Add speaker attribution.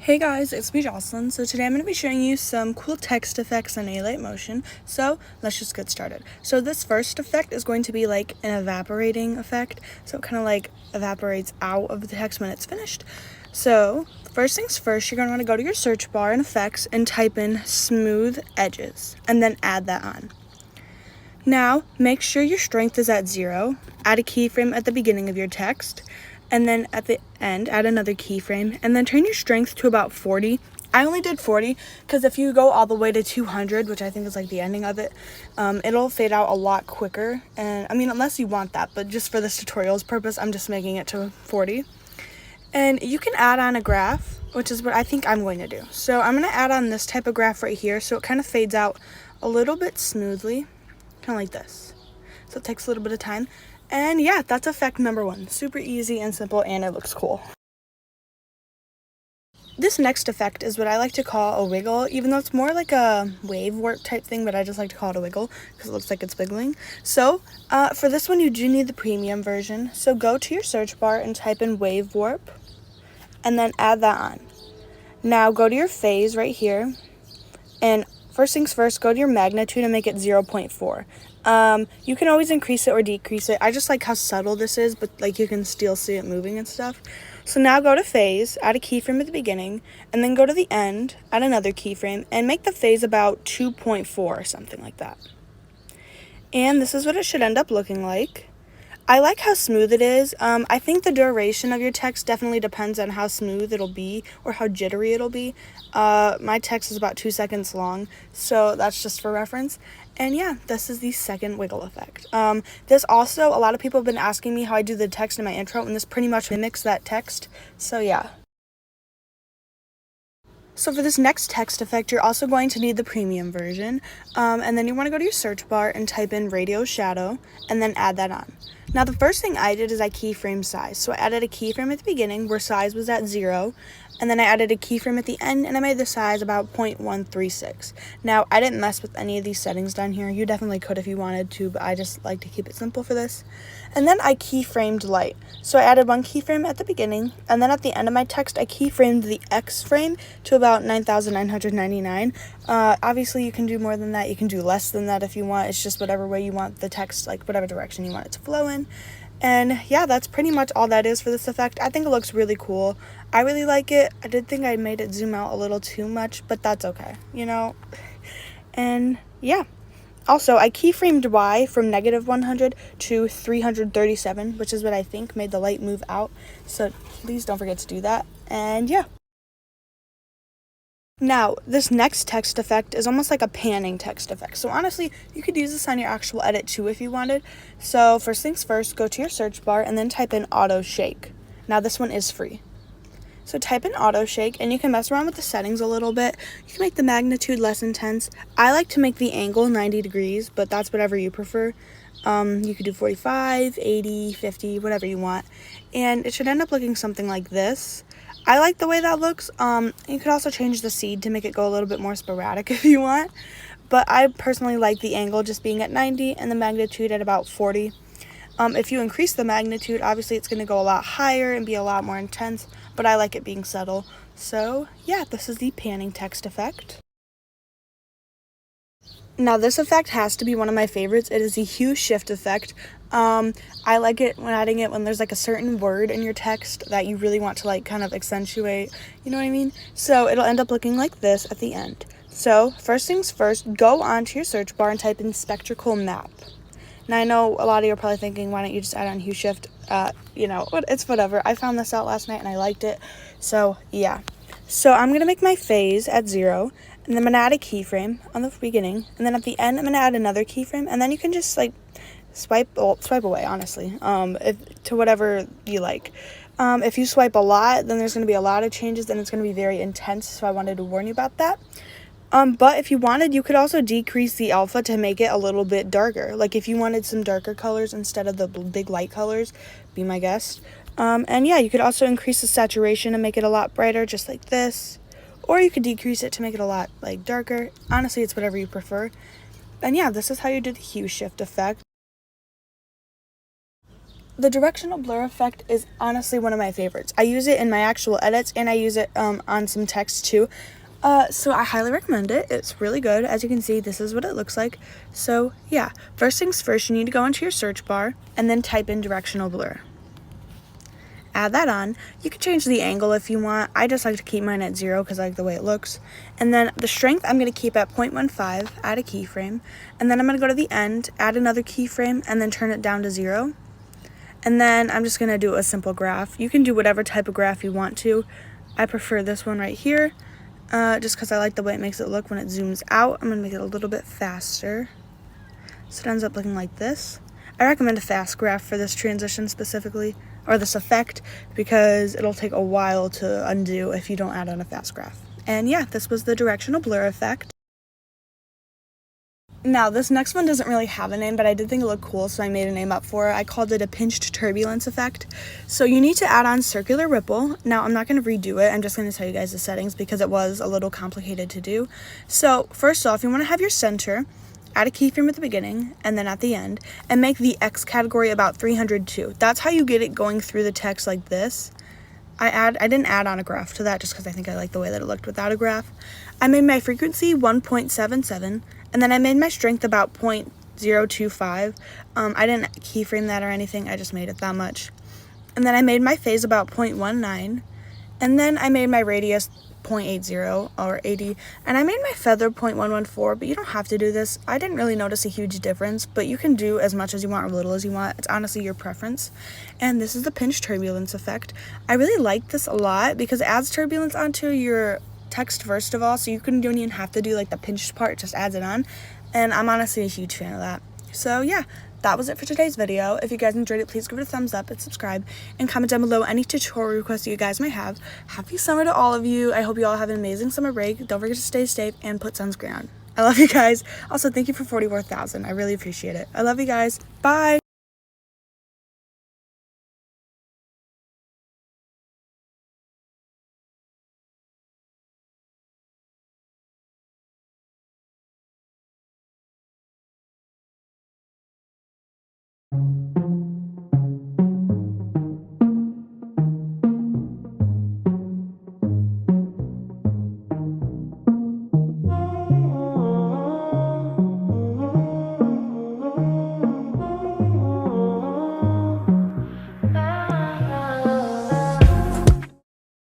Speaker 1: Hey guys, it's me Jocelyn. So today I'm going to be showing you some cool text effects in alight motion. So let's just get started. So this first effect is going to be like an evaporating effect. So it kind of like evaporates out of the text when it's finished. So first things first, you're going to want to go to your search bar in effects and type in smooth edges and then add that on. Now make sure your strength is at 0. Add a keyframe at the beginning of your text. And then at the end, add another keyframe, and then turn your strength to about 40. I only did 40 because if you go all the way to 200, which I think is like the ending of it, it'll fade out a lot quicker. And I mean, unless you want that, but just for this tutorial's purpose, I'm just making it to 40. And you can add on a graph, which is what I think I'm going to do. So I'm going to add on this type of graph right here, so it kind of fades out a little bit smoothly, kind of like this. So it takes a little bit of time. And yeah, that's effect number 1. Super easy and simple, and it looks cool. This next effect is what I like to call a wiggle, even though it's more like a wave warp type thing, but I just like to call it a wiggle because it looks like it's wiggling. So for this one, you do need the premium version. So go to your search bar and type in wave warp, and then add that on. Now go to your phase right here, and first things first, go to your magnitude and make it 0.4. You can always increase it or decrease it. I just like how subtle this is, but like you can still see it moving and stuff. So now go to phase, add a keyframe at the beginning, and then go to the end, add another keyframe, and make the phase about 2.4 or something like that. And this is what it should end up looking like. I like how smooth it is. I think the duration of your text definitely depends on how smooth it'll be or how jittery it'll be. My text is about 2 seconds long, so that's just for reference. And yeah, this is the second wiggle effect. This also, a lot of people have been asking me how I do the text in my intro, and this pretty much mimics that text, so yeah. So for this next text effect, you're also going to need the premium version, and then you want to go to your search bar and type in Radial shadow, and then add that on. Now the first thing I did is I keyframed size. So I added a keyframe at the beginning where size was at 0, and then I added a keyframe at the end, and I made the size about 0.136. Now I didn't mess with any of these settings down here. You definitely could if you wanted to, but I just like to keep it simple for this. And then I keyframed light. So I added one keyframe at the beginning, and then at the end of my text, I keyframed the X frame to about 9,999. Obviously, you can do more than that. You can do less than that if you want. It's just whatever way you want the text, like whatever direction you want it to flow in. And yeah, that's pretty much all that is for this effect. I think it looks really cool. I really like it. I did think I made it zoom out a little too much, but that's okay, you know? And yeah. Also, I keyframed Y from -100 to 337, which is what I think made the light move out. So please don't forget to do that. And yeah. Now, this next text effect is almost like a panning text effect. So honestly, you could use this on your actual edit too if you wanted. So first things first, go to your search bar and then type in auto shake. Now this one is free. So type in auto shake, and you can mess around with the settings a little bit. You can make the magnitude less intense. I like to make the angle 90 degrees, but that's whatever you prefer. You could do 45, 80, 50, whatever you want. And it should end up looking something like this. I like the way that looks. You could also change the seed to make it go a little bit more sporadic if you want. But I personally like the angle just being at 90 and the magnitude at about 40. If you increase the magnitude, obviously it's going to go a lot higher and be a lot more intense, but I like it being subtle. So yeah, this is the panning text effect. Now this effect has to be one of my favorites. It is the hue shift effect. I like it when adding it when there's like a certain word in your text that you really want to like kind of accentuate, you know what I mean? So it'll end up looking like this at the end. So first things first, go onto your search bar and type in Spectral map. Now I know a lot of you are probably thinking, why don't you just add on hue shift? You know, it's whatever. I found this out last night and I liked it. So yeah. So I'm going to make my phase at 0, and then I'm going to add a keyframe on the beginning, and then at the end I'm going to add another keyframe, and then you can just like swipe away, honestly, to whatever you like. If you swipe a lot, then there's going to be a lot of changes, and it's going to be very intense, so I wanted to warn you about that. But if you wanted, you could also decrease the alpha to make it a little bit darker. Like if you wanted some darker colors instead of the big light colors, be my guest. And yeah, you could also increase the saturation and make it a lot brighter, just like this. Or you could decrease it to make it a lot like darker. Honestly, it's whatever you prefer. And yeah, this is how you do the hue shift effect. the directional blur effect is honestly one of my favorites. I use it in my actual edits, and I use it on some text too. So I highly recommend it. It's really good. As you can see, this is what it looks like. So yeah, first things first, you need to go into your search bar and then type in directional blur. Add that on. You can change the angle if you want. I just like to keep mine at 0 because I like the way it looks. And then the strength I'm going to keep at 0.15, add a keyframe. And then I'm going to go to the end, add another keyframe, and then turn it down to 0. And then I'm just going to do a simple graph. You can do whatever type of graph you want to. I prefer this one right here, just because I like the way it makes it look when it zooms out. I'm going to make it a little bit faster, so it ends up looking like this. I recommend a fast graph for this transition specifically, or this effect, because it'll take a while to undo if you don't add on a fast graph. And yeah, this was the directional blur effect. Now, this next one doesn't really have a name, but I did think it looked cool, so I made a name up for it. I called it a pinched turbulence effect. So you need to add on circular ripple. Now, I'm not going to redo it. I'm just going to tell you guys the settings because it was a little complicated to do. So first off, you want to have your center, add a keyframe at the beginning and then at the end, and make the X category about 302. That's how you get it going through the text like this. I didn't add on a graph to that just because I think I like the way that it looked without a graph. I made my frequency 1.77, and then I made my strength about 0.025. I didn't keyframe that or anything, I just made it that much. And then I made my phase about 0.19, and then I made my radius 0.80 or 80, and I made my feather 0.114, but you don't have to do this. I didn't really notice a huge difference, but you can do as much as you want or little as you want. It's honestly your preference. And this is the pinch turbulence effect. I really like this a lot because it adds turbulence onto your text first of all, so you don't even have to do like the pinched part, it just adds it on, and I'm honestly a huge fan of that. So yeah, that was it for today's video. If you guys enjoyed it, please give it a thumbs up and subscribe, and comment down below any tutorial requests you guys might have. Happy summer to all of you. I hope you all have an amazing summer break. Don't forget to stay safe and put sunscreen on. I love you guys. Also, thank you for 44,000. I really appreciate it. I love you guys. Bye.